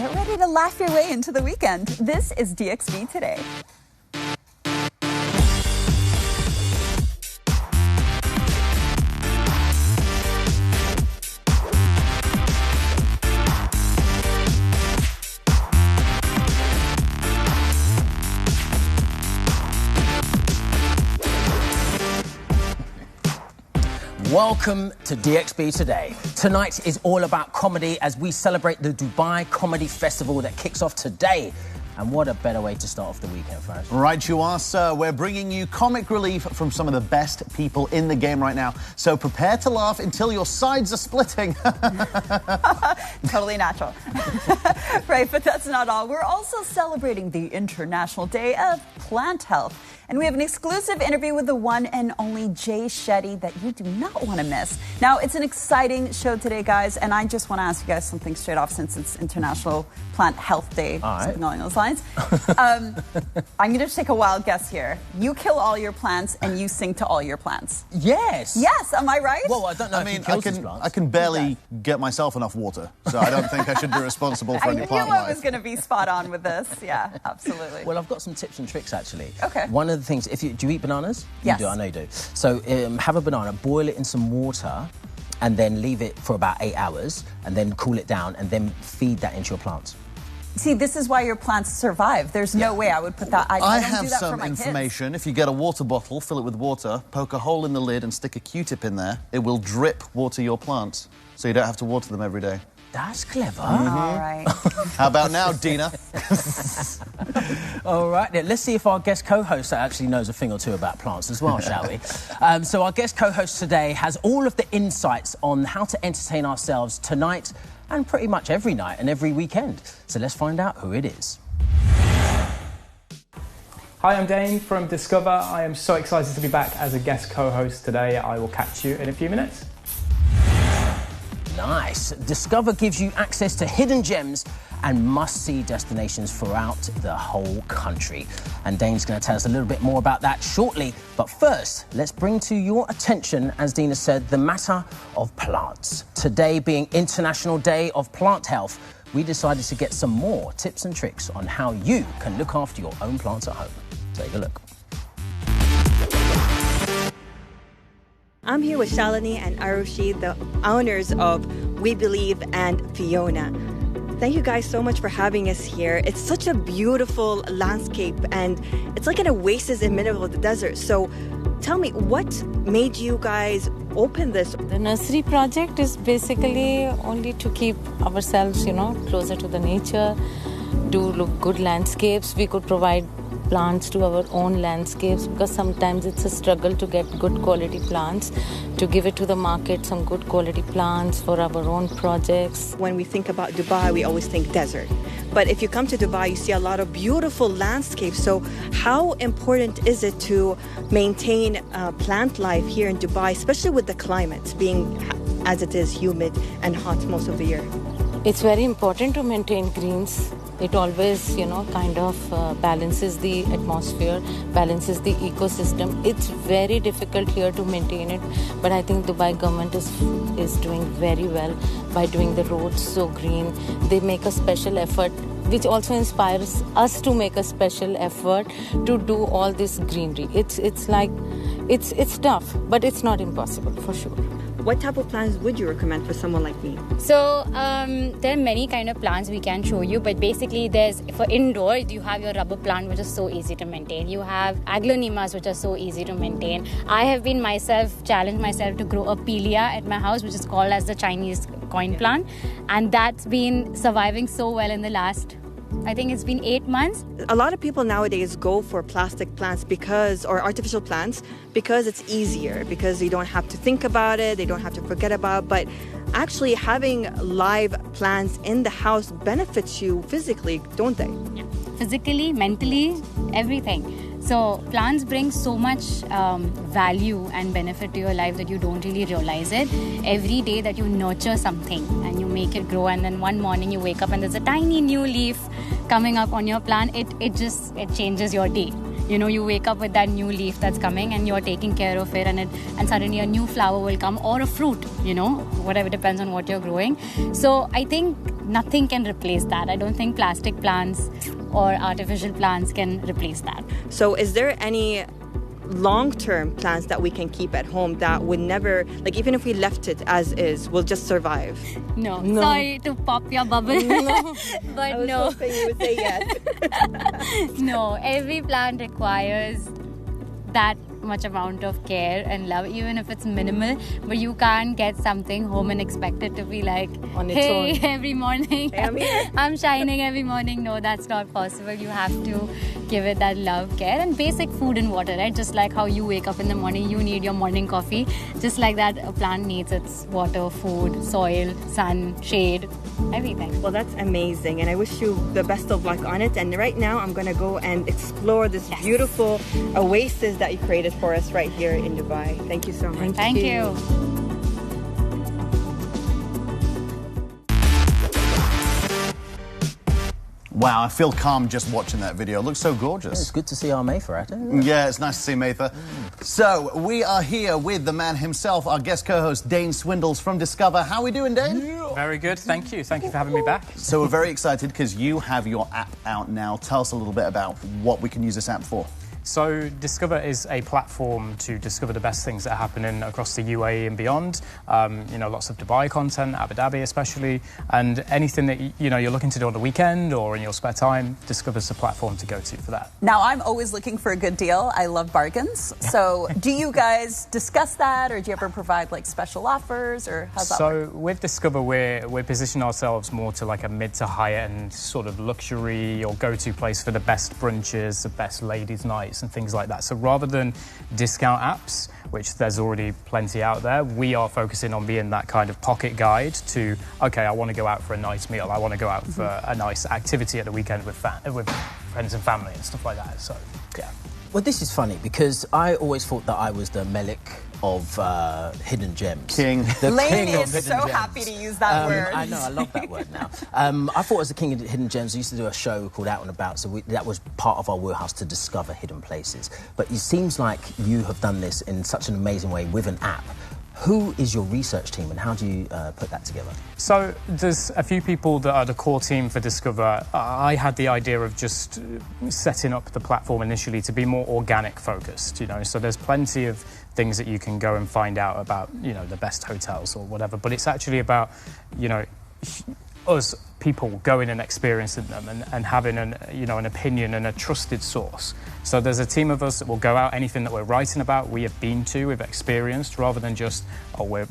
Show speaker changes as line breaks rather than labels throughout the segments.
Get ready to laugh your way into the weekend. This is DXB Today.
Welcome to DXB Today. Tonight is all about comedy as we celebrate the Dubai Comedy Festival that kicks off today. And what a better way to start off the weekend, Faraz.
Right you are, sir. We're bringing you comic relief from some of the best people in the game right now. So prepare to laugh until your sides are splitting.
Totally natural. Right, but that's not all. We're also celebrating the International Day of Plant Health. And we have an exclusive interview with the one and only Jay Shetty that you do not want to miss. Now, it's an exciting show today, guys, and I just want to ask you guys something straight off since it's International Plant Health Day, something along those lines. I'm going to take a wild guess here. You kill all your plants and you sing to all your plants.
Yes.
Yes, am I right?
Well, I don't know
I can barely get myself enough water, so I don't think I should be responsible for any plant life.
I knew I was going to be spot on with this. Yeah, absolutely.
Well, I've got some tips and tricks, actually.
Okay.
One of the things, do you eat bananas?
Yes.
You do, I know you do. So have a banana, boil it in some water, and then leave it for about 8 hours, and then cool it down, and then feed that into your plants.
See, this is why your plants survive. There's no way I would put that. I don't
have
do that
some
for my
information.
kids.
If you get a water bottle, fill it with water, poke a hole in the lid and stick a Q-tip in there, it will drip water your plants, so you don't have to water them every day.
That's clever.
All right.
How about now, Dina?
All right, then, let's see if our guest co-host actually knows a thing or two about plants as well, shall we? So our guest co-host today has all of the insights on how to entertain ourselves tonight and pretty much every night and every weekend. So let's find out who it is.
Hi, I'm Dane from Discover. I am so excited to be back as a guest co-host today. I will catch you in a few minutes.
Nice. Discover gives you access to hidden gems and must-see destinations throughout the whole country. And Dane's going to tell us a little bit more about that shortly. But first, let's bring to your attention, as Dina said, the matter of plants. Today being International Day of Plant Health, we decided to get some more tips and tricks on how you can look after your own plants at home. Take a look.
I'm here with Shalini and Arushi, the owners of We Believe and Fiona. Thank you guys so much for having us here. It's such a beautiful landscape and it's like an oasis in the middle of the desert. So tell me, what made you guys open this?
The nursery project is basically only to keep ourselves, closer to the nature, do good landscapes. We could provide plants to our own landscapes because sometimes it's a struggle to get good quality plants, to give it to the market, some good quality plants for our own projects.
When we think about Dubai, we always think desert. But if you come to Dubai, you see a lot of beautiful landscapes. So how important is it to maintain plant life here in Dubai, especially with the climate being as it is humid and hot most of the year?
It's very important to maintain greens. It always, balances the atmosphere, balances the ecosystem. It's very difficult here to maintain it, but I think Dubai government is doing very well by doing the roads so green. They make a special effort, which also inspires us to make a special effort to do all this greenery. It's tough, but it's not impossible for sure.
What type of plants would you recommend for someone like me?
So there are many kind of plants we can show you, but basically for indoor, you have your rubber plant, which is so easy to maintain. You have aglaonemas, which are so easy to maintain. I have been challenged myself to grow a pilia at my house, which is called as the Chinese coin plant. And that's been surviving so well in the last, I think it's been 8 months.
A lot of people nowadays go for plastic plants or artificial plants because it's easier, because you don't have to think about it, they don't have to forget about it. But actually having live plants in the house benefits you physically, don't they?
Yeah. Physically, mentally, everything. So plants bring so much value and benefit to your life that you don't really realize it. Every day that you nurture something and you make it grow, and then one morning you wake up and there's a tiny new leaf coming up on your plant, it changes your day. You wake up with that new leaf that's coming and you're taking care of it, and suddenly a new flower will come, or a fruit, whatever, depends on what you're growing. So I think nothing can replace that. I don't think plastic plants or artificial plants can replace that.
So is there any long-term plants that we can keep at home that would never, like even if we left it as is, will just survive?
No. Sorry to pop your bubble.
No.
But
I was
no.
hoping you would say yes.
No, every plant requires that much amount of care and love, even if it's minimal. But you can't get something home and expect it to be like,
on its
hey,
own.
every morning
Hey, I'm here.
I'm shining every morning. No, that's not possible. You have to give it that love, care, and basic food and water, right? Just like how you wake up in the morning, you need your morning coffee. Just like that, a plant needs its water, food, soil, sun, shade, everything.
Well, that's amazing, and I wish you the best of luck on it. And right now, I'm gonna go and explore this beautiful oasis that you created for us right here in Dubai. Thank you so much.
Thank you.
Wow, I feel calm just watching that video. It looks so gorgeous.
It's good to see our Mayfair at it.
Yeah, it's nice to see Mather. So, we are here with the man himself, our guest co-host, Dane Swindles from Discover. How are we doing, Dane?
Very good, thank you. Thank you for having me back.
So, we're very excited because you have your app out now. Tell us a little bit about what we can use this app for.
So Discover is a platform to discover the best things that are happening across the UAE and beyond. You know, lots of Dubai content, Abu Dhabi especially, and anything that you're looking to do on the weekend or in your spare time, Discover's the platform to go to for that.
Now, I'm always looking for a good deal. I love bargains. So do you guys discuss that, or do you ever provide like special offers, or how's that work?
So with Discover, we're positioning ourselves more to like a mid to high end sort of luxury or go-to place for the best brunches, the best ladies' nights and things like that. So rather than discount apps, which there's already plenty out there, we are focusing on being that kind of pocket guide to, okay, I want to go out for a nice meal, I want to go out for a nice activity at the weekend with friends and family and stuff like that. So, yeah.
Well, this is funny because I always thought that I was the Melik of hidden gems.
King.
The
Lainey
king of
is
hidden
so
gems.
happy to use that word.
I know, I love that word now. I thought as the king of hidden gems, I used to do a show called Out and About, so that was part of our wheelhouse to discover hidden places. But it seems like you have done this in such an amazing way with an app. Who is your research team and how do you put that together?
So there's a few people that are the core team for Discover. I had the idea of just setting up the platform initially to be more organic focused, so there's plenty of things that you can go and find out about, the best hotels or whatever, but it's actually about, us people going and experiencing them and having an opinion and a trusted source. So there's a team of us that will go out, anything that we're writing about, we have been to, we've experienced, rather than just, we're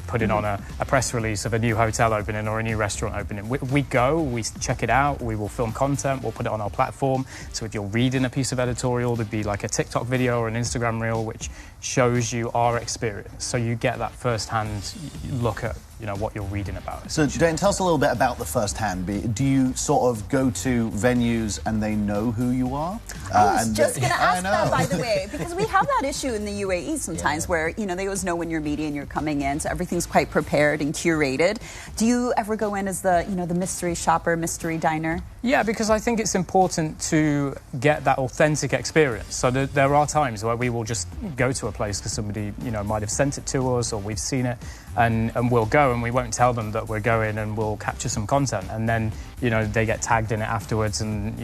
putting on a press release of a new hotel opening or a new restaurant opening. We go, we check it out, we will film content, we'll put it on our platform. So if you're reading a piece of editorial, there'd be like a TikTok video or an Instagram reel which shows you our experience. So you get that first-hand look at, what you're reading about.
So, Jane, tell us a little bit about the first-hand. Do you sort of go to venues and they know who you are?
I was just going to ask that, by the way, because we have that issue in the UAE sometimes where, they always know when you're media and you're coming in, so everything's quite prepared and curated. Do you ever go in as the, the mystery shopper, mystery diner?
Yeah, because I think it's important to get that authentic experience. So there are times where we will just go to a place because somebody, might have sent it to us or we've seen it, and we'll go and we won't tell them that we're going and we'll capture some content. And then, they get tagged in it afterwards and,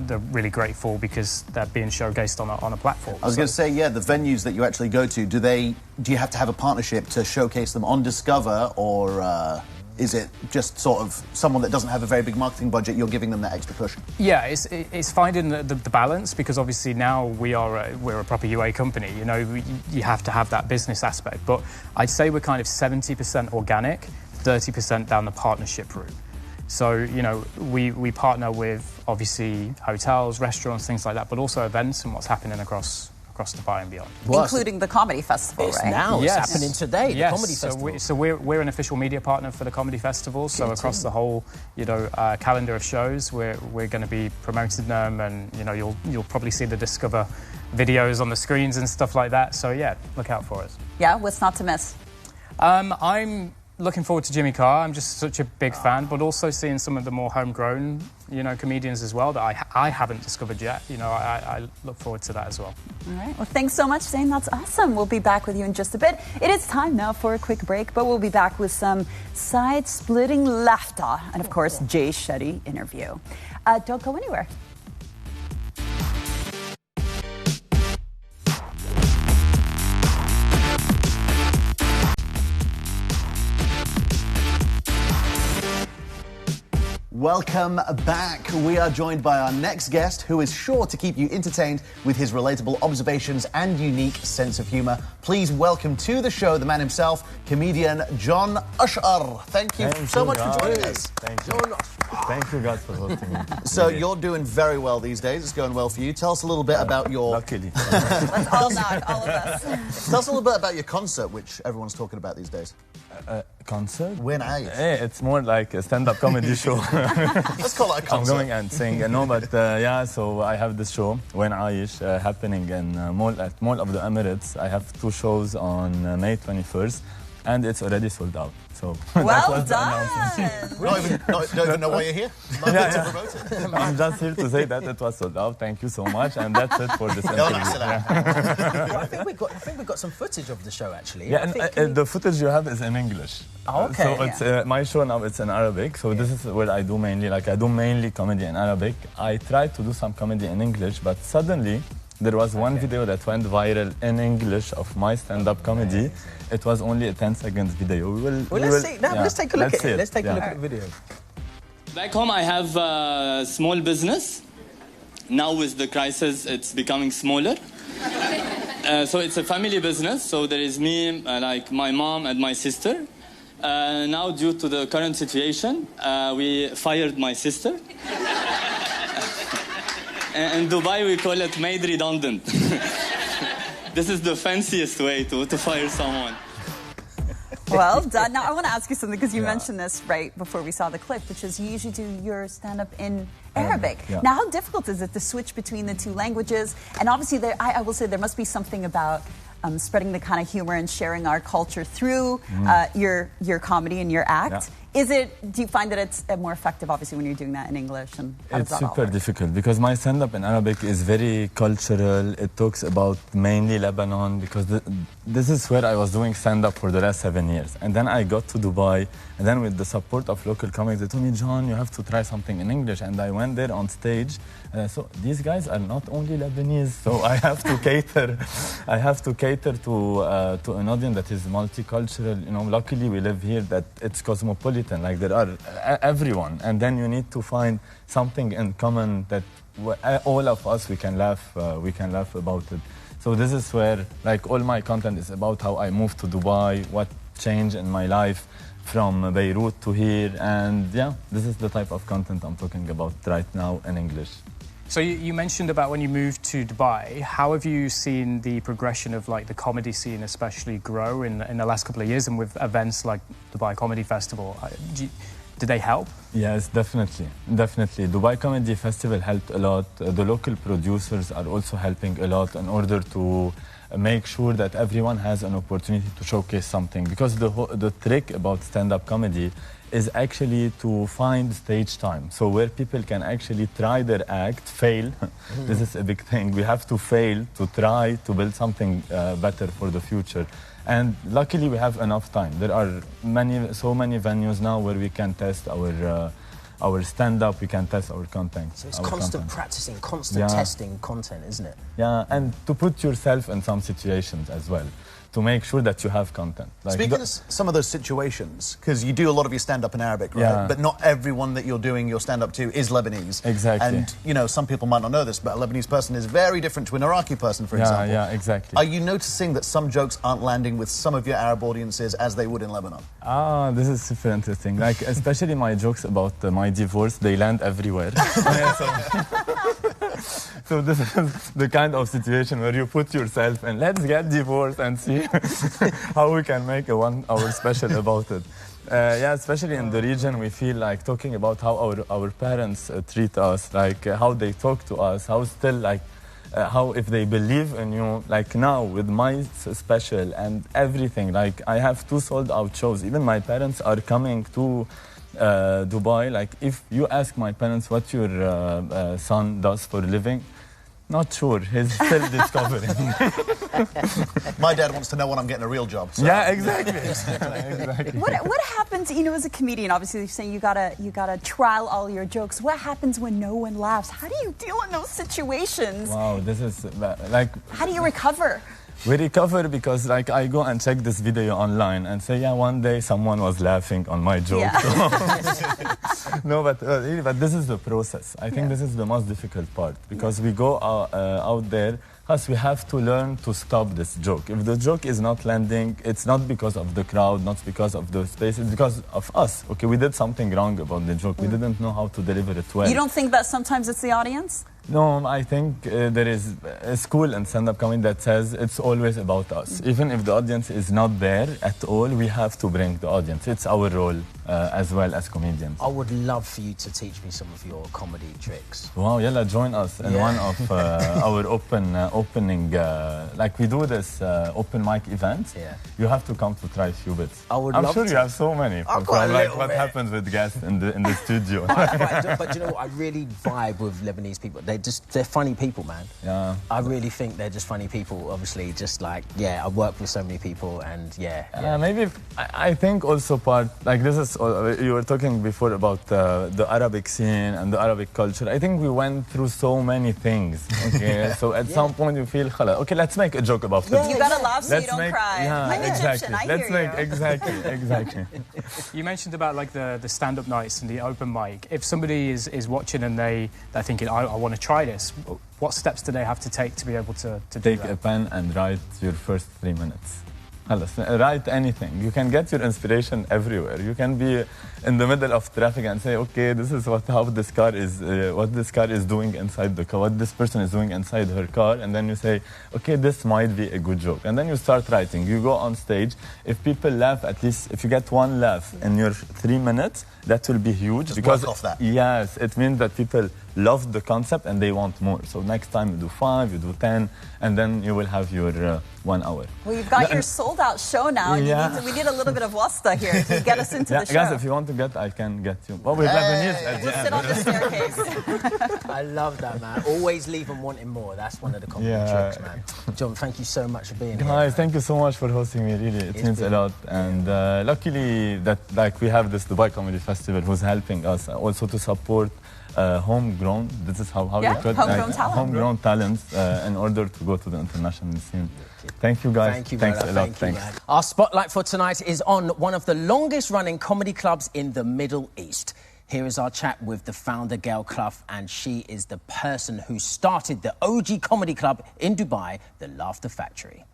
they're really grateful because they're being showcased on a platform.
I was going to say, the venues that you actually go to, do you have to have a partnership to showcase them on Discover, or is it just sort of someone that doesn't have a very big marketing budget, you're giving them that extra push?
Yeah, it's finding the balance, because obviously now we're a proper UA company, you have to have that business aspect. But I'd say we're kind of 70% organic, 30% down the partnership route. So, we partner with, obviously, hotels, restaurants, things like that, but also events and what's happening across Dubai and beyond.
Including the Comedy Festival, right?
Now, it's happening today, the Comedy Festival.
So we're an official media partner for the Comedy Festival, so across the whole, calendar of shows, we're going to be promoting them, and, you'll probably see the Discover videos on the screens and stuff like that. So, yeah, look out for us.
Yeah, what's not to miss?
I'm looking forward to Jimmy Carr. I'm just such a big fan, but also seeing some of the more homegrown, comedians as well that I haven't discovered yet. I look forward to that as well.
All right. Well, thanks so much, Zane. That's awesome. We'll be back with you in just a bit. It is time now for a quick break, but we'll be back with some side-splitting laughter and, of course, Jay Shetty interview. Don't go anywhere.
Welcome back. We are joined by our next guest, who is sure to keep you entertained with his relatable observations and unique sense of humour. Please welcome to the show the man himself, comedian John Achkar. Thank you so much for joining us.
Thank you. Thank you, guys, for hosting me.
So you're doing very well these days. It's going well for you. Tell us a little bit about your...
Luckily.
Let's all nod, all of us.
Tell us a little bit about your concert, which everyone's talking about these days.
Concert?
When I...
Hey, it's more like a stand-up comedy show.
Let's call it a concert.
I'm going and sing. No, but so I have this show, When Aish, happening in Mall of the Emirates. I have 2 shows on May 21st, and it's already sold out. So
well done.
Don't even know why you're here. To promote it.
I'm just here to say that it was sold out. Thank you so much, and that's it for this interview.
I think we got some footage of the show actually.
Yeah, and the footage you have is in English.
Oh, okay.
So it's my show now. It's in Arabic. So this is what I do mainly. Like I do mainly comedy in Arabic. I tried to do some comedy in English, but suddenly there was one video that went viral in English of my stand-up comedy. It was only a 10-second video.
Let's take a look at it. Let's take a look at the video.
Back home, I have a small business. Now with the crisis, it's becoming smaller. So it's a family business. So there is me, like my mom and my sister. Now, due to the current situation, we fired my sister. In Dubai, we call it made redundant. This is the fanciest way to fire someone.
Well done. Now, I want to ask you something, because you mentioned this right before we saw the clip, which is you usually do your stand-up in Arabic. Now, how difficult is it to switch between the 2 languages? And obviously, I will say there must be something about spreading the kind of humor and sharing our culture through your comedy and your act. Do you find that it's more effective, obviously, when you're doing that in English? And
it's super difficult because my stand-up in Arabic is very cultural. It talks about mainly Lebanon, because this is where I was doing stand-up for the last 7 years. And then I got to Dubai, and then with the support of local comics, they told me, John, you have to try something in English. And I went there on stage, and I saw these guys are not only Lebanese, so I have to cater. I have to cater to an audience that is multicultural. Luckily we live here that it's cosmopolitan. Like there are everyone, and then you need to find something in common that all of us we can laugh about it. So this is where like all my content is about how I moved to Dubai, what changed in my life from Beirut to here, and this is the type of content I'm talking about right now in English.
So you mentioned about when you moved to Dubai. How have you seen the progression of like the comedy scene especially grow in the last couple of years, and with events like Dubai Comedy Festival? Did they help?
Yes, definitely. Dubai Comedy Festival helped a lot. The local producers are also helping a lot in order to make sure that everyone has an opportunity to showcase something. Because the trick about stand-up comedy is actually to find stage time. So where people can actually try their act, fail. This is a big thing. We have to fail to try to build something better for the future. And luckily we have enough time. There are so many venues now where we can test our stand-up, we can test our content.
So it's constant practicing, constant testing content, isn't it?
Yeah, and to put yourself in some situations as well, to make sure that you have content. Like
Speaking of some of those situations, because you do a lot of your stand-up in Arabic, right? But not everyone that you're doing your stand-up to is Lebanese.
Exactly.
And, some people might not know this, but a Lebanese person is very different to an Iraqi person, for example.
Yeah, exactly.
Are you noticing that some jokes aren't landing with some of your Arab audiences as they would in Lebanon?
This is super interesting. Like, especially my jokes about my divorce, they land everywhere. So this is the kind of situation where you put yourself in, let's get divorced and see how we can make a 1 hour special about it. Especially in the region, we feel like talking about how our parents treat us, like how they talk to us, how still like how if they believe in you, like now with my special and everything, like I have 2 sold out shows. Even my parents are coming to Dubai. Like if you ask my parents what your son does for a living, not sure. He's still discovering.
My dad wants to know when I'm getting a real job. So.
Yeah, exactly. Exactly.
What happens, as a comedian, obviously you're saying you gotta trial all your jokes. What happens when no one laughs? How do you deal in those situations?
Wow, this is like...
How do you recover?
We recover because like I go and check this video online and say, yeah, one day someone was laughing on my joke. Yeah. No, but really, but this is the process. I think this is the most difficult part because we go out there, because we have to learn to stop this joke. If the joke is not landing, it's not because of the crowd, not because of the space, it's because of us. Okay, we did something wrong about the joke. We didn't know how to deliver it well.
You don't think that sometimes it's the audience?
No, I think there is a school in stand-up comedy that says it's always about us. Even if the audience is not there at all, we have to bring the audience. It's our role as well as comedians.
I would love for you to teach me some of your comedy tricks.
Wow, yalla, join us in one of our opening, like we do this open mic events. Yeah. You have to come to try a few bits. I'm sure you have so many.
I've got
like what happens with guests in the studio.
But you know what? I really vibe with Lebanese people. They're funny people, man. Yeah. I really think they're just funny people. Obviously, just like, I work with so many people and
Yeah, maybe I think also part, like this is, you were talking before about the Arabic scene and the Arabic culture. I think we went through so many things, okay? So at some point you feel, okay, let's make a joke about it.
You gotta laugh so you don't cry.
Yeah,
I'm Egyptian, I hear you.
Exactly.
You mentioned about like the stand-up nights and the open mic. If somebody is watching and they're thinking, I want to try this, what steps do they have to take to be able to do
Take
that?
a pen and write your first 3 minutes. Write anything. You can get your inspiration everywhere. You can be in the middle of traffic and say, okay, this is how this car is, what this car is doing inside the car, what this person is doing inside her car, and then you say, okay, this might be a good joke. And then you start writing. You go on stage. If people laugh, at least if you get one laugh in your 3 minutes, that will be huge.
Just
because
work off that.
Yes, it means that people love the concept and they want more. So next time you do 5, you do 10, and then you will have your 1 hour.
Well, you've got your sold-out show now.
Yeah.
We need a little bit of wasta here to get us into the show.
Guys, if you want to get, I can get you. Well, we're Lebanese at the
We'll
end.
sit on the staircase.
I love that, man. Always leave them wanting more. That's one of the comedy tricks, man. John, thank you so much for being here.
Guys, thank you so much for hosting me. Really, it means a lot. And luckily that we have this Dubai Comedy Festival who's helping us also to support homegrown. This is how you could homegrown talents in order to go to the international scene. Thank you, guys.
Thank you,
Thanks
brother.
a lot.
Thank
Thanks.
You, man. Our spotlight for tonight is on one of the longest-running comedy clubs in the Middle East. Here is our chat with the founder, Gail Clough, and she is the person who started the OG comedy club in Dubai, the Laughter Factory.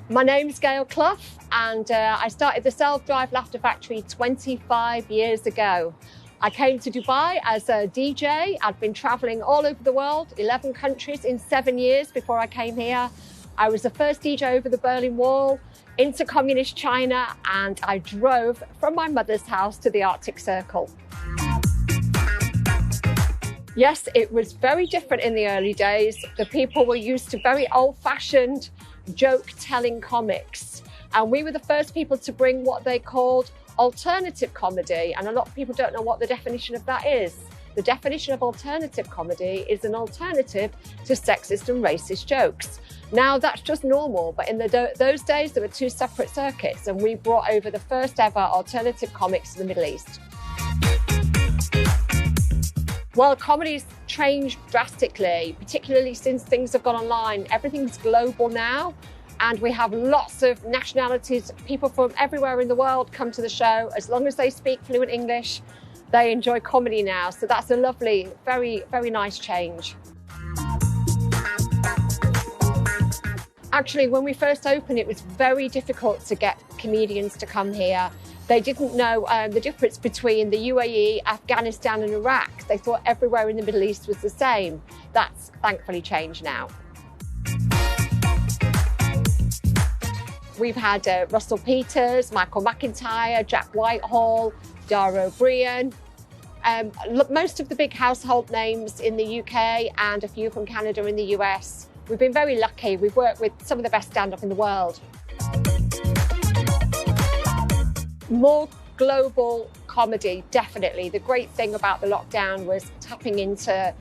My name's Gail Clough, and I started the Self-Drive Laughter Factory 25 years ago. I came to Dubai as a DJ. I'd been traveling all over the world, 11 countries in 7 years before I came here. I was the first DJ over the Berlin Wall, into communist China, and I drove from my mother's house to the Arctic Circle. Yes, it was very different in the early days. The people were used to very old-fashioned joke-telling comics. And we were the first people to bring what they called alternative comedy. And a lot of people don't know what the definition of that is. The definition of alternative comedy is an alternative to sexist and racist jokes. Now that's just normal, but in those days there were 2 separate circuits, and we brought over the first ever alternative comics to the Middle East. Well, comedy's changed drastically, particularly since things have gone online. Everything's global now, and we have lots of nationalities. People from everywhere in the world come to the show. As long as they speak fluent English, they enjoy comedy now. So that's a lovely, very, very nice change. Actually, when we first opened, it was very difficult to get comedians to come here. They didn't know the difference between the UAE, Afghanistan and Iraq. They thought everywhere in the Middle East was the same. That's thankfully changed now. We've had Russell Peters, Michael McIntyre, Jack Whitehall, Dara O'Brien, Most of the big household names in the UK and a few from Canada and the US. We've been very lucky. We've worked with some of the best stand-up in the world. More global comedy, definitely. The great thing about the lockdown was tapping into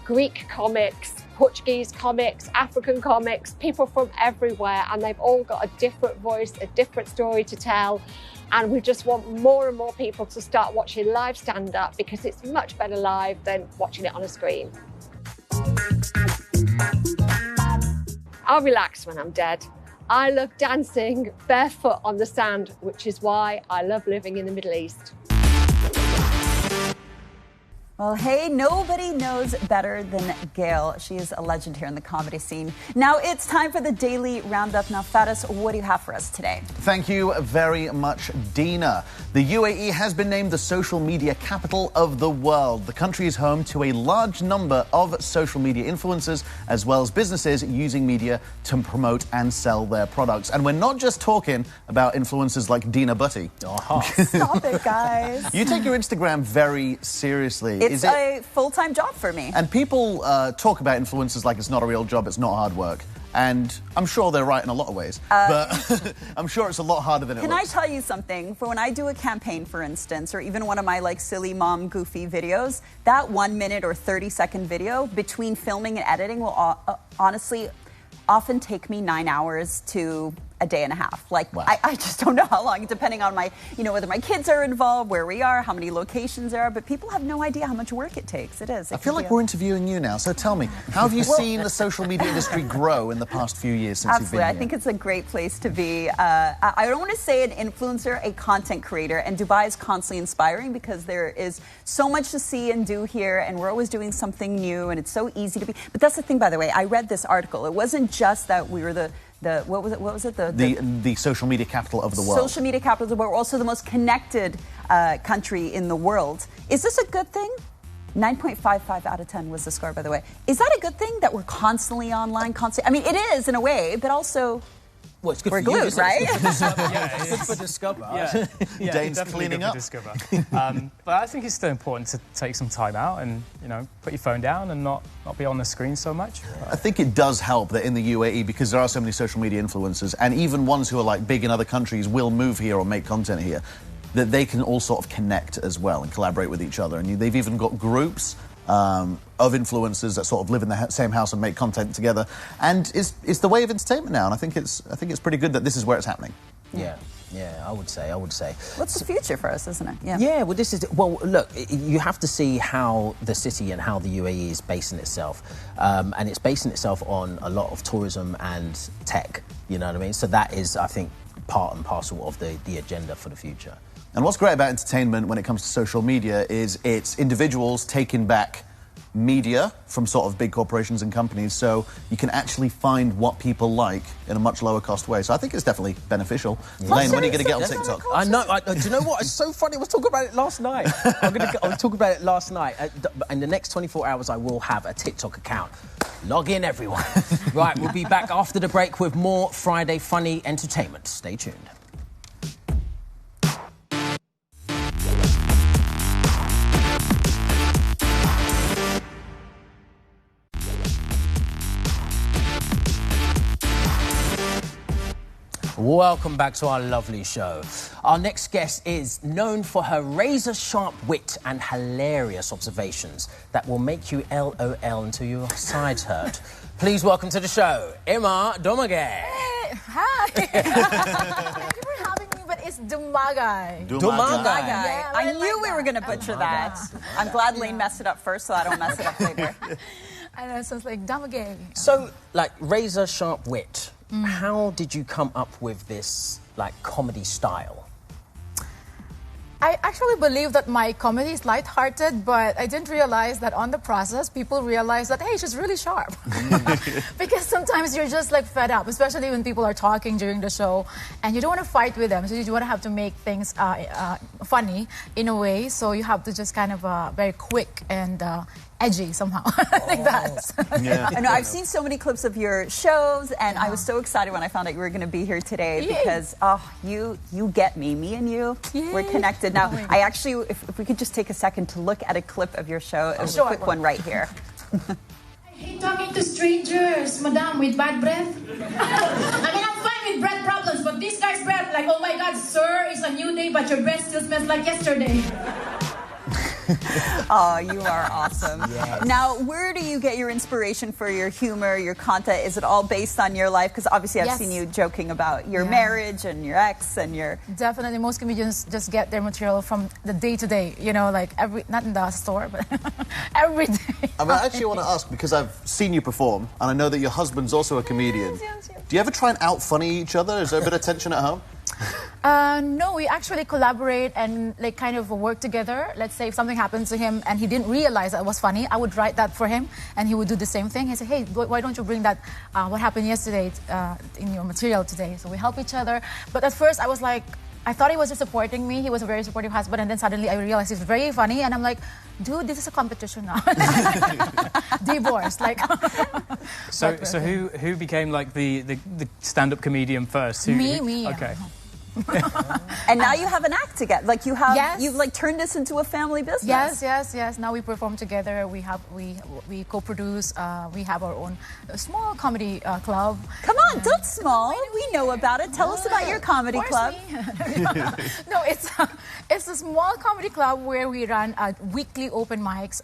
Greek comics, Portuguese comics, African comics, people from everywhere, and they've all got a different voice, a different story to tell. And we just want more and more people to start watching live stand-up because it's much better live than watching it on a screen. I'll relax when I'm dead. I love dancing barefoot on the sand, which is why I love living in the Middle East.
Well, hey, nobody knows better than Gail. She is a legend here in the comedy scene. Now it's time for the Daily Roundup. Now, Faris, what do you have for us today?
Thank you very much, Dina. The UAE has been named the social media capital of the world. The country is home to a large number of social media influencers, as well as businesses using media to promote and sell their products. And we're not just talking about influencers like Dina Butty.
Stop it, guys.
You take your Instagram very seriously.
It's a full-time job for me.
And people talk about influencers like it's not a real job, it's not hard work. And I'm sure they're right in a lot of ways, but I'm sure it's a lot harder than it looks.
Can I tell you something? For when I do a campaign, for instance, or even one of my like silly mom goofy videos, that 1 minute or 30-second video between filming and editing will honestly often take me 9 hours to a day and a half. Like, wow. I just don't know how long, depending on my, whether my kids are involved, where we are, how many locations there are, but people have no idea how much work it takes. It is.
I feel like we're interviewing you now, so tell me, how have you seen the social media industry grow in the past few years since you've been here?
I think it's a great place to be. I don't want to say an influencer, a content creator, and Dubai is constantly inspiring because there is so much to see and do here, and we're always doing something new, and it's so easy to be. But that's the thing, by the way, I read this article. It wasn't just that we were the what was it?
The social media capital of the world.
Social media capital of the world. We're also the most connected country in the world. Is this a good thing? 9.55 out of 10 was the score, by the way. Is that a good thing that we're constantly online? I mean, it is in a way, but also.
Well, it's good
we're
for
glued,
you,
right?
It's good for Discover.
Yeah,
Dane's cleaning up.
Discover. But I think it's still important to take some time out and put your phone down and not be on the screen so much.
I think it does help that in the UAE, because there are so many social media influencers, and even ones who are like big in other countries will move here or make content here, that they can all sort of connect as well and collaborate with each other. And they've even got groups of influencers that sort of live in the same house and make content together, and it's the way of entertainment now. And I think it's pretty good that this is where it's happening.
Yeah, I would say.
What's the future for us, isn't it?
Yeah, well, look, you have to see how the city and how the UAE is basing itself. And it's basing itself on a lot of tourism and tech, you know what I mean? So that is, I think, part and parcel of the agenda for the future.
And what's great about entertainment when it comes to social media is it's individuals taking back media from sort of big corporations and companies, so you can actually find what people like in a much lower cost way. So I think it's definitely beneficial. Lane, when are you going to get on TikTok?
I know. Do you know what? It's so funny. I was talking about it last night. I was talking about it last night. In the next 24 hours, I will have a TikTok account. Log in, everyone. Right, we'll be back after the break with more Friday funny entertainment. Stay tuned. Welcome back to our lovely show. Our next guest is known for her razor-sharp wit and hilarious observations that will make you LOL until your sides hurt. Please welcome to the show, Imah Dumagay.
Hey, hi. Thank you for having me, but it's Dumagay.
Dumagay.
Yeah,
I knew we were going to butcher that. I'm glad Lane messed it up first so I don't mess it up later.
I know, so it's like Dumagay.
So, like, razor-sharp wit. How did you come up with this, like, comedy style?
I actually believe that my comedy is lighthearted, but I didn't realize that on the process, people realize that, hey, she's really sharp. Because sometimes you're just, like, fed up, especially when people are talking during the show, and you don't want to fight with them, so you want to have to make things funny in a way, so you have to just kind of very quick and edgy somehow, like that.
Yeah.
I know I've seen so many clips of your shows, and I was so excited when I found out you were going to be here today because you get me and you, we're connected now. I actually, if we could just take a second to look at a clip of your show, a quick one right here.
I hate talking to strangers, madam, with bad breath. I mean, I'm fine with breath problems, but this guy's breath, like, oh my God, sir, it's a new day, but your breath still smells like yesterday.
Oh, you are awesome. Yes. Now, where do you get your inspiration for your humor, your content? Is it all based on your life? Because obviously I've seen you joking about your marriage and your ex and your...
Definitely, most comedians just get their material from the day-to-day, you know, like not in the store, but every day.
I actually want to ask, because I've seen you perform, and I know that your husband's also a comedian.
Yes.
Do you ever try and out-funny each other? Is there a bit of tension at home?
No, we actually collaborate and like kind of work together. Let's say if something happens to him and he didn't realize that it was funny, I would write that for him and he would do the same thing. He'd say, hey, why don't you bring that, what happened yesterday in your material today? So we help each other. But at first I was like, I thought he was just supporting me. He was a very supportive husband. And then suddenly I realized he's very funny. And I'm like, dude, this is a competition now. Divorce, like.
So who became like the stand-up comedian first?
Me.
Okay.
And now you have an act together. Like you've like turned this into a family business.
Yes. Now we perform together. We co-produce. We have our own small comedy club.
Come on, don't small. We know about it. Tell us about your comedy club.
No, it's a small comedy club where we run weekly open mics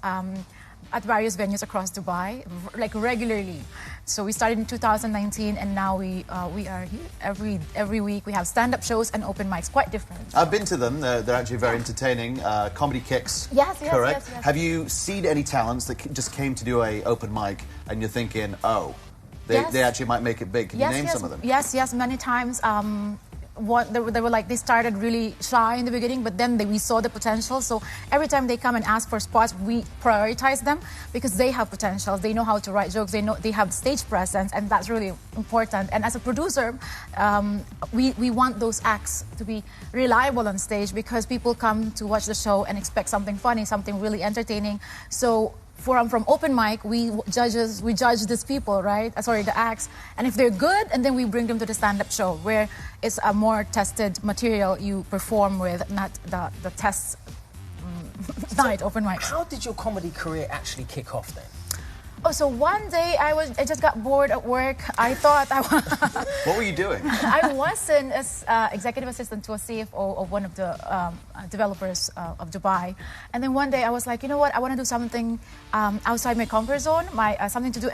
at various venues across Dubai, like regularly. So we started in 2019, and now we are here every week. We have stand-up shows and open mics, quite different.
I've been to them. They're actually very entertaining. Comedy kicks.
Yes.
Correct. Have you seen any talents that just came to do a open mic, and you're thinking, oh, they actually might make it big? Can you name some of them?
Yes, many times. They started really shy in the beginning, but then we saw the potential. So every time they come and ask for spots, we prioritize them because they have potential. They know how to write jokes. They have stage presence, and that's really important. And as a producer, we want those acts to be reliable on stage because people come to watch the show and expect something funny, something really entertaining. So from open mic, we judge these people, right? The acts. And if they're good, and then we bring them to the stand-up show, where it's a more tested material you perform with, not the tests night open mic.
How did your comedy career actually kick off then?
Oh, so one day I just got bored at work. I thought
What were you doing?
I was an executive assistant to a CFO of one of the developers of Dubai. And then one day I was like, you know what? I want to do something outside my comfort zone, something to do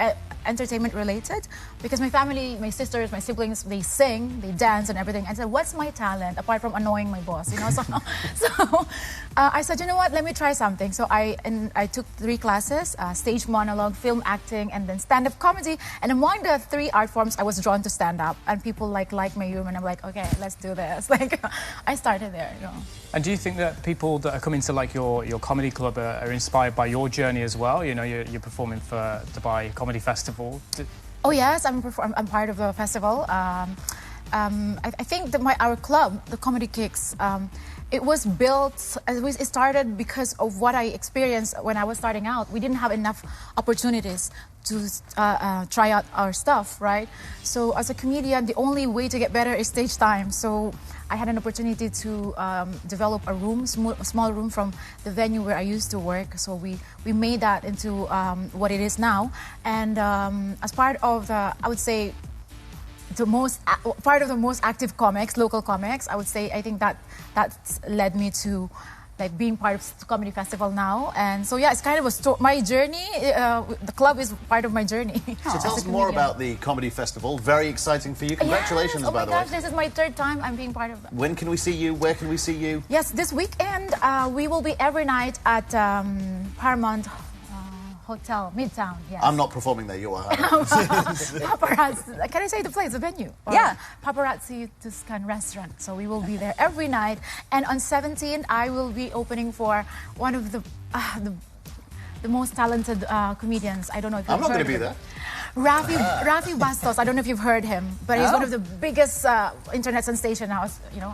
entertainment related. Because my family, my sisters, my siblings, they sing, they dance and everything. And I said, what's my talent apart from annoying my boss? You know, so I said, you know what? Let me try something. So I took 3 classes: stage monologue, film acting, and then stand-up comedy. And among the 3 art forms, I was drawn to stand-up. And people like my humor, and I'm like, okay, let's do this. Like, I started there. You know.
And do you think that people that are coming to like your comedy club are inspired by your journey as well? You know, you're performing for Dubai Comedy Festival.
Oh yes, I'm part of the festival. I think that our club, the Comedy Kicks, it was built, it started because of what I experienced when I was starting out. We didn't have enough opportunities to try out our stuff, right? So as a comedian, the only way to get better is stage time. So I had an opportunity to develop a room, a small room from the venue where I used to work. So we made that into what it is now. And as part of the, I would say, part of the most active comics, local comics, I would say, I think that's led me to like being part of the comedy festival now. And so yeah, it's kind of my journey. The club is part of my journey.
So tell us more about the comedy festival. Very exciting for you. Congratulations, by the way.
This is my 3rd time I'm being part of that.
When can we see you? Where can we see you?
Yes, this weekend we will be every night at Paramount Hotel, Midtown. Yes.
I'm not performing there. You are.
Paparazzi. Can I say the place, the venue?
Yeah.
Paparazzi Tuscan restaurant. So we will be there every night. And on 17th, I will be opening for one of the most talented comedians. I don't know if you've
I'm not
heard
going to be
of
there.
Rafi Bastos, I don't know if you've heard him, but he's one of the biggest internet sensation now,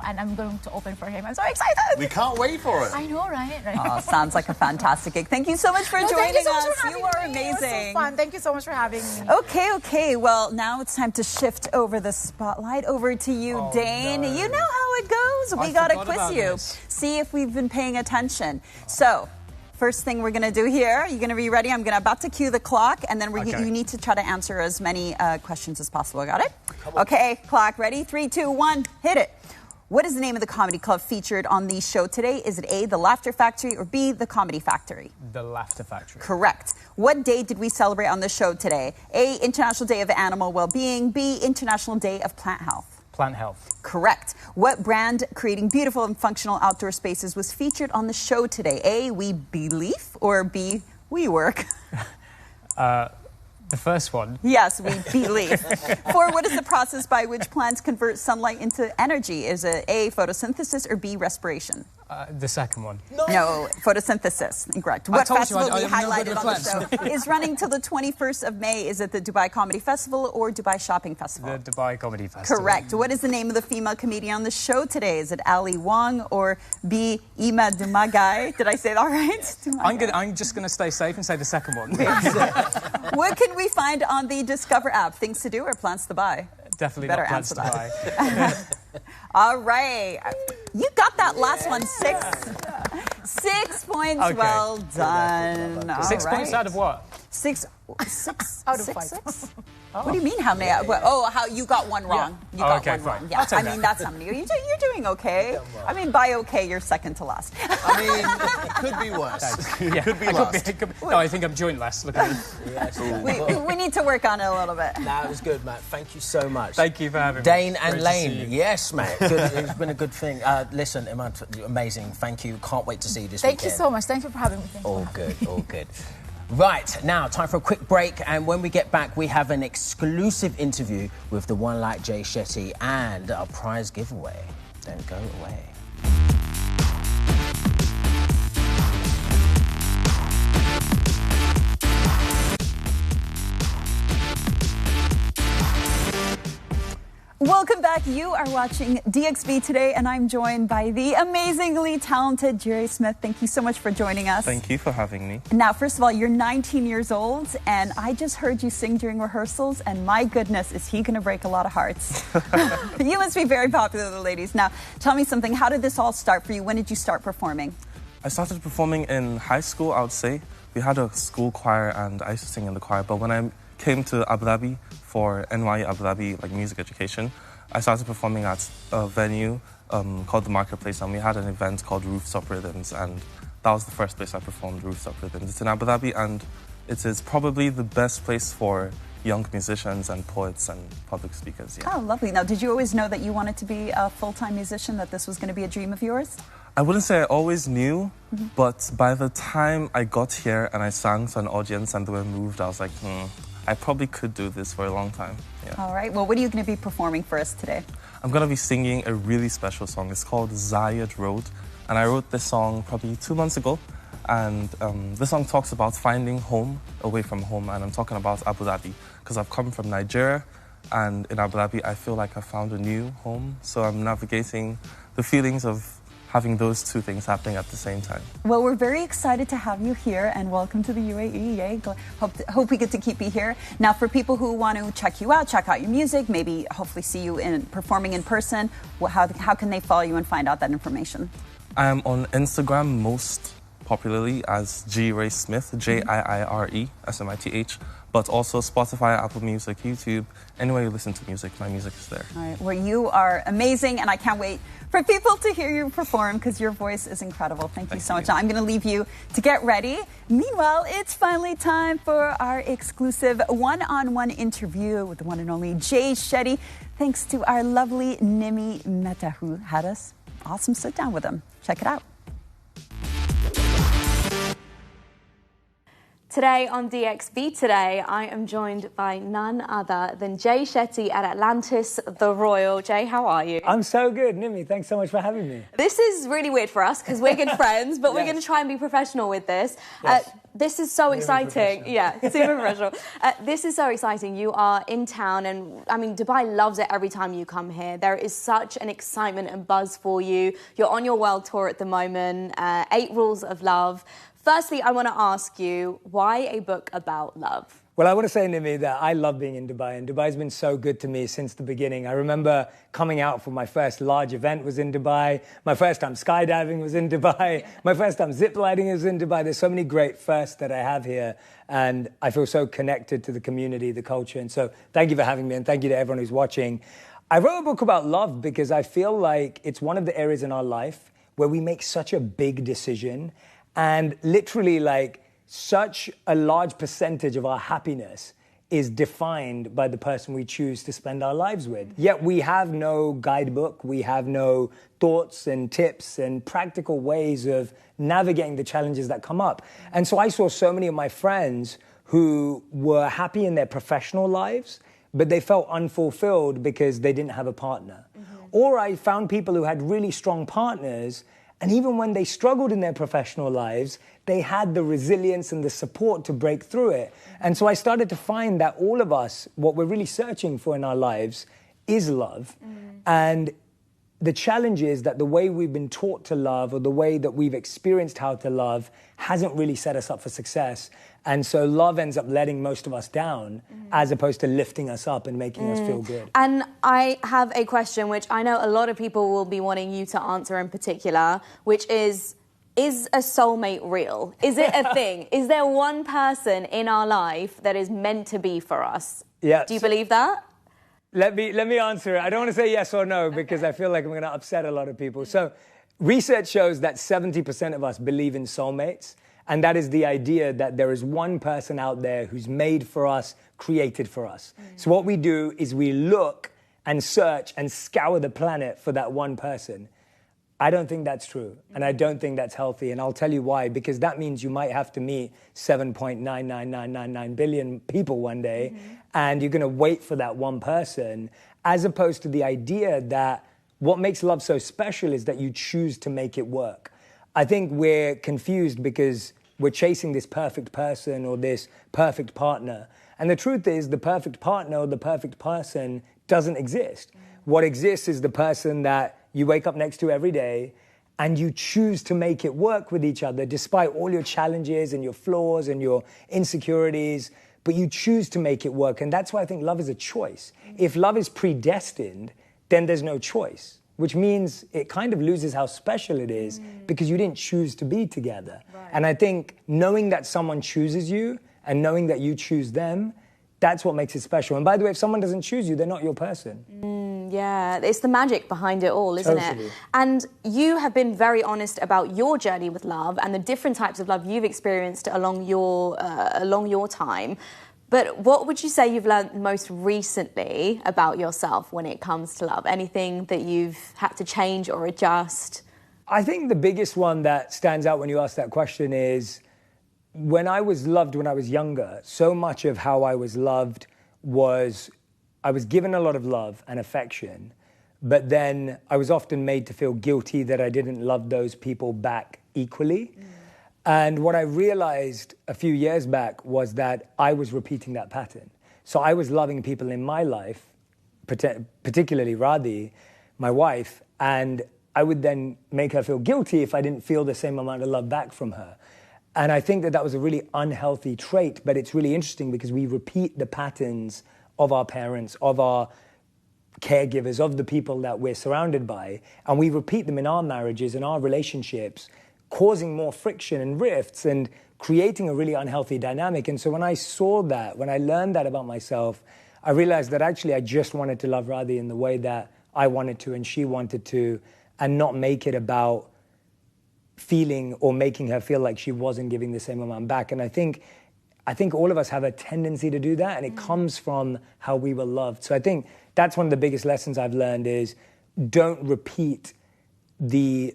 and I'm going to open for him. I'm so excited.
We can't wait for it.
I know, right?
Oh, sounds like a fantastic gig. Thank you so much for joining us. You are amazing.
It was so fun. Thank you so much for having me.
Okay. Well, now it's time to shift over the spotlight over to you, Dane. No. You know how it goes. We got to quiz you. See if we've been paying attention. So, first thing we're going to do here, you're going to be ready. I'm about to cue the clock, and then you need to try to answer as many questions as possible. Got it? Okay, clock ready? 3, 2, 1, hit it. What is the name of the comedy club featured on the show today? Is it A, The Laughter Factory, or B, The Comedy Factory?
The Laughter Factory.
Correct. What day did we celebrate on the show today? A, International Day of Animal Wellbeing, B, International Day of Plant Health.
Plant Health.
Correct. What brand creating beautiful and functional outdoor spaces was featured on the show today? A, We Believe, or B, We Work?
The first one.
Yes, we believe. 4, what is the process by which plants convert sunlight into energy? Is it A, photosynthesis, or B, respiration?
The second one.
No, photosynthesis. Incorrect. What festival we highlighted on the show is running till the 21st of May? Is it the Dubai Comedy Festival or Dubai Shopping Festival?
The Dubai Comedy Festival.
Correct. What is the name of the female comedian on the show today? Is it Ali Wong or B, Imah Dumagay? Did I say that right?
I'm just going to stay safe and say the second one.
What can we find on the Discover app? Things to do or plans to buy?
Definitely
Better
not plans
answer
to
buy. All right. You got that last one. 6 points. Okay. Well done.
6 points out of what?
6
out of 5.
6? What do you mean how many? How you got one wrong.
Yeah.
You got
okay,
one
fine.
wrong. Yeah. I mean, that's how many. You're doing okay. I mean, by okay, you're second to last.
I mean, it could be worse.
Yeah.
Could be last.
No, I think I'm joint last. Look at me.
We need to work on it a little bit.
That was good, Matt. Thank you so much.
Thank you for having me.
Dane and Lane. Yes, mate. Good. It's been a good thing. Listen, Imah, amazing. Thank you. Can't wait to see you this weekend.
Thank you so much. Thank you for having me.
All good. All good. Right, now, time for a quick break, and when we get back, we have an exclusive interview with the one like Jay Shetty and a prize giveaway. Don't go away.
Welcome back. You are watching DXB today, and I'm joined by the amazingly talented Jerry Smith. Thank you so much for joining us.
Thank you for having me.
Now, first of all, you're 19 years old, and I just heard you sing during rehearsals, and my goodness, is he going to break a lot of hearts. You must be very popular with the ladies. Now, tell me something. How did this all start for you? When did you start performing?
I started performing in high school, I would say. We had a school choir, and I used to sing in the choir, but when I came to Abu Dhabi for NYU Abu Dhabi, like music education, I started performing at a venue called The Marketplace, and we had an event called Rooftop Rhythms, and that was the first place I performed Rooftop Rhythms. It's in Abu Dhabi, and it is probably the best place for young musicians and poets and public speakers. Yeah.
Oh, lovely. Now, did you always know that you wanted to be a full-time musician, that this was going to be a dream of yours?
I wouldn't say I always knew, but by the time I got here and I sang to an audience and they were moved, I was like, I probably could do this for a long time. Yeah.
All right. Well, what are you going to be performing for us today?
I'm going to be singing a really special song. It's called Zayed Road. And I wrote this song probably 2 months ago. And this song talks about finding home away from home. And I'm talking about Abu Dhabi because I've come from Nigeria. And in Abu Dhabi, I feel like I found a new home. So I'm navigating the feelings of having those two things happening at the same time.
Well, we're very excited to have you here, and welcome to the UAE. Yay. Hope we get to keep you here. Now, for people who want to check you out, check out your music, maybe hopefully see you performing in person, how can they follow you and find out that information?
I am on Instagram most popularly as G Ray Smith, Jiire Smith, but also Spotify, Apple Music, YouTube, anywhere you listen to music, my music is there.
All right, well, you are amazing, and I can't wait for people to hear you perform because your voice is incredible. Thank you so much. Now, I'm going to leave you to get ready. Meanwhile, it's finally time for our exclusive one-on-one interview with the one and only Jay Shetty. Thanks to our lovely Nimi Mehta, who had us awesome sit down with him. Check it out.
Today on DXB Today, I am joined by none other than Jay Shetty at Atlantis The Royal. Jay, how are you?
I'm so good, Nimi. Thanks so much for having me.
This is really weird for us because we're good friends, but we're going to try and be professional with this.
Yes.
This is so exciting. Yeah, super professional. This is so exciting. You are in town, and I mean, Dubai loves it every time you come here. There is such an excitement and buzz for you. You're on your world tour at the moment, 8 Rules of Love. Firstly, I want to ask you, why a book about love?
Well, I want to say, Nimi, that I love being in Dubai, and Dubai's been so good to me since the beginning. I remember coming out for my first large event was in Dubai. My first time skydiving was in Dubai. My first time ziplining was in Dubai. There's so many great firsts that I have here, and I feel so connected to the community, the culture. And so thank you for having me, and thank you to everyone who's watching. I wrote a book about love because I feel like it's one of the areas in our life where we make such a big decision, and literally, like, such a large percentage of our happiness is defined by the person we choose to spend our lives with. Yet we have no guidebook, we have no thoughts and tips and practical ways of navigating the challenges that come up. And so I saw so many of my friends who were happy in their professional lives, but they felt unfulfilled because they didn't have a partner. Or I found people who had really strong partners, and even when they struggled in their professional lives, they had the resilience and the support to break through it. And so I started to find that all of us, what we're really searching for in our lives is love. And the challenge is that the way we've been taught to love, or the way that we've experienced how to love, hasn't really set us up for success. And so love ends up letting most of us down, as opposed to lifting us up and making us feel good.
And I have a question which I know a lot of people will be wanting you to answer in particular, which is a soulmate real? Is it a thing? Is there one person in our life that is meant to be for us?
Yeah.
Do you believe that?
Let me answer it. I don't want to say yes or no because I feel like I'm going to upset a lot of people. So research shows that 70% of us believe in soulmates. And that is the idea that there is one person out there who's made for us, created for us. So what we do is we look and search and scour the planet for that one person. I don't think that's true, and I don't think that's healthy, and I'll tell you why, because that means you might have to meet 7.99999 billion people one day, and you're going to wait for that one person, as opposed to the idea that what makes love so special is that you choose to make it work. I think we're confused because we're chasing this perfect person or this perfect partner, and the truth is the perfect partner or the perfect person doesn't exist. What exists is the person that you wake up next to every day, and you choose to make it work with each other despite all your challenges and your flaws and your insecurities, but you choose to make it work. And that's why I think love is a choice. If love is predestined, then there's no choice, which means it kind of loses how special it is because you didn't choose to be together. And I think knowing that someone chooses you and knowing that you choose them, that's what makes it special. And by the way, if someone doesn't choose you, they're not your person.
Yeah, it's the magic behind it all, isn't it? And you have been very honest about your journey with love and the different types of love you've experienced along your time. But what would you say you've learned most recently about yourself when it comes to love? Anything that you've had to change or adjust?
I think the biggest one that stands out when you ask that question is when I was loved when I was younger, so much of how I was loved was I was given a lot of love and affection, but then I was often made to feel guilty that I didn't love those people back equally. And what I realized a few years back was that I was repeating that pattern. So I was loving people in my life, particularly Radhi, my wife, and I would then make her feel guilty if I didn't feel the same amount of love back from her. And I think that that was a really unhealthy trait, but it's really interesting because we repeat the patterns of our parents, of our caregivers, of the people that we're surrounded by, and we repeat them in our marriages and our relationships, causing more friction and rifts and creating a really unhealthy dynamic. And so when I saw that, when I learned that about myself, I realized that actually I just wanted to love Radhi in the way that I wanted to and she wanted to, and not make it about feeling or making her feel like she wasn't giving the same amount back. And I think all of us have a tendency to do that, and it comes from how we were loved. So I think that's one of the biggest lessons I've learned is don't repeat the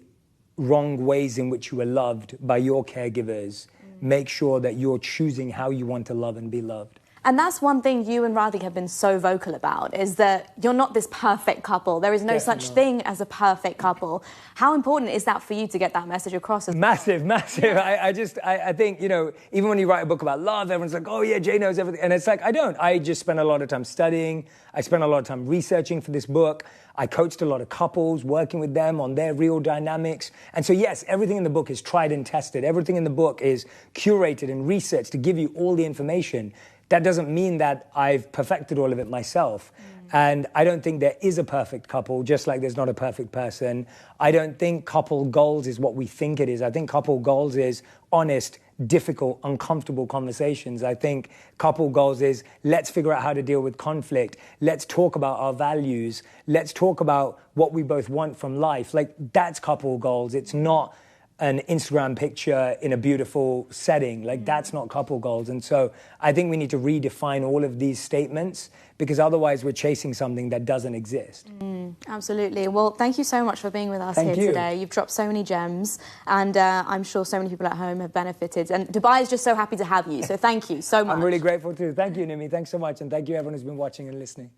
wrong ways in which you were loved by your caregivers make sure that you're choosing how you want to love and be loved.
And that's one thing you and Radhi have been so vocal about, is that you're not this perfect couple. There is no such thing as a perfect couple. How important is that for you to get that message across?
Massive. I think, you know, even when you write a book about love, everyone's like, oh yeah, Jay knows everything. And it's like, I don't. I just spent a lot of time studying. I spent a lot of time researching for this book. I coached a lot of couples, working with them on their real dynamics. And so, yes, everything in the book is tried and tested. Everything in the book is curated and researched to give you all the information. That doesn't mean that I've perfected all of it myself. And I don't think there is a perfect couple, just like there's not a perfect person. I don't think couple goals is what we think it is. I think couple goals is honest, difficult, uncomfortable conversations. I think couple goals is let's figure out how to deal with conflict. Let's talk about our values. Let's talk about what we both want from life. Like, that's couple goals. It's not an Instagram picture in a beautiful setting. Like, that's not couple goals. And so I think we need to redefine all of these statements, because otherwise we're chasing something that doesn't exist.
Absolutely. Well, thank you so much for being with us here today. You've dropped so many gems, and I'm sure so many people at home have benefited. And Dubai is just so happy to have you, so thank you so much.
I'm really grateful too. Thank you, Nimi. Thanks so much. And thank you everyone who's been watching and listening.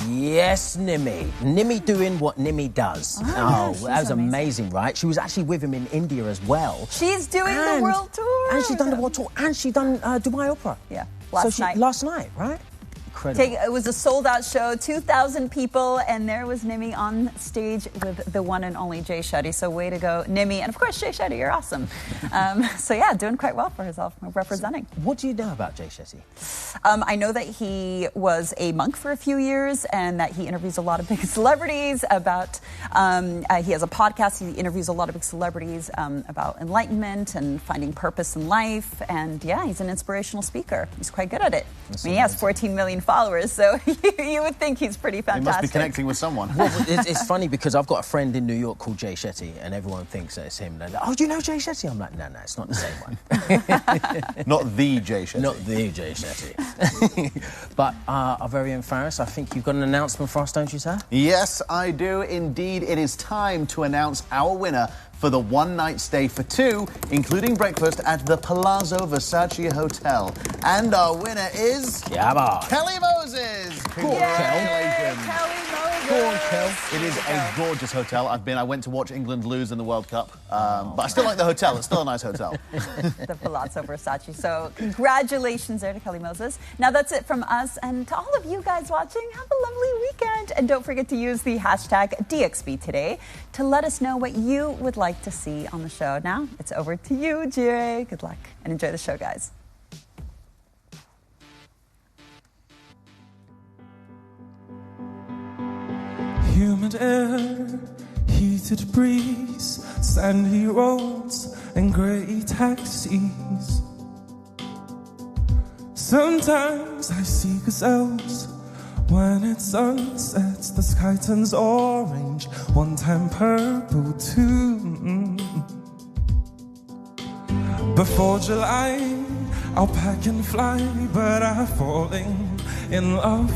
Yes, Nimi. Nimi doing what Nimi does. Oh, that was amazing, right? She was actually with him in India as well.
She's doing the world tour.
And she's done the world tour. And she's done Dubai Opera.
Yeah,
last night, right? Incredible.
It was a sold-out show, 2,000 people, and there was Nimi on stage with the one and only Jay Shetty. So way to go, Nimi. And of course, Jay Shetty, you're awesome. So yeah, doing quite well for herself, representing.
So what do you know about Jay Shetty?
I know that he was a monk for a few years, and that he interviews a lot of big celebrities about, he has a podcast, he interviews a lot of big celebrities about enlightenment and finding purpose in life. And yeah, he's an inspirational speaker. He's quite good at it. I mean, he has 14 million followers, so you would think he's pretty fantastic.
He must be connecting with someone.
Well, it's funny because I've got a friend in New York called Jay Shetty, and everyone thinks that it's him. They're like, oh, do you know Jay Shetty? I'm like, no, it's not the same one.
Not the Jay Shetty.
Not the Jay Shetty. But our very own Faris, I think you've got an announcement for us, don't you, sir?
Yes, I do indeed. It is time to announce our winner for the one-night stay for two, including breakfast at the Palazzo Versace Hotel. And our winner is... Kelly Moses! Congratulations!
Kelly Moses!
Go on, Kel. It is a gorgeous hotel. I went to watch England lose in the World Cup, but I still like the hotel. It's still a nice hotel.
The Palazzo Versace. So congratulations there to Kelly Moses. Now that's it from us, and to all of you guys watching, have a lovely weekend. And don't forget to use the hashtag DXB today to let us know what you would like to see on the show. Now it's over to you, Jay. Good luck and enjoy the show, guys.
Humid air, heated breeze, sandy roads and grey taxis. Sometimes I see gazelles. When it sunsets, the sky turns orange, one time purple too. Before July, I'll pack and fly, but I'm falling in love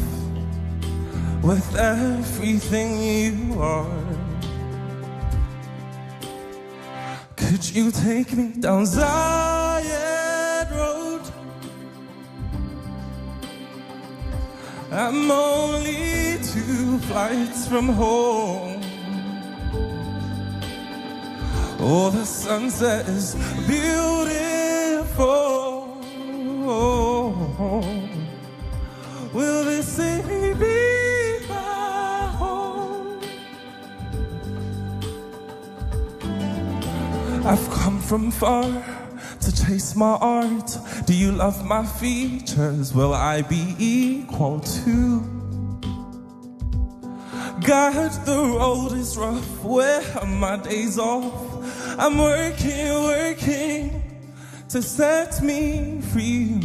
with everything you are. Could you take me down Zion Road? I'm only 2 flights from home. Oh, the sunset is beautiful. Will this city be my home? I've come from far to chase my art. Do you love my features? Will I be equal to? God, the road is rough. Where are my days off? I'm working to set me free.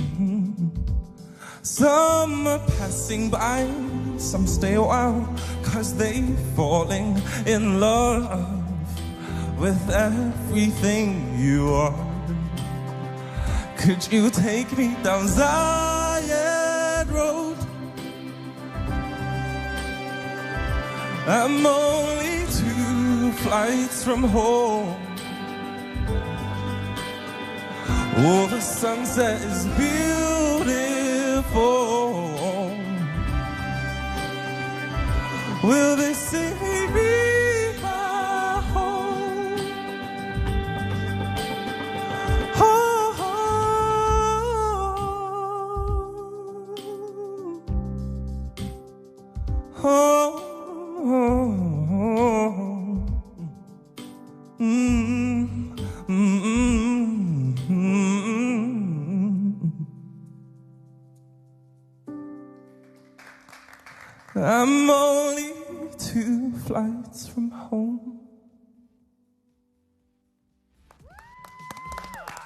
Some are passing by, some stay a while, 'cause they falling in love with everything you are. Could you take me down Zion Road? I'm only 2 flights from home. Oh, the sunset is beautiful. Will this city be my home? Oh, oh, oh, I'm only 2 flights from home.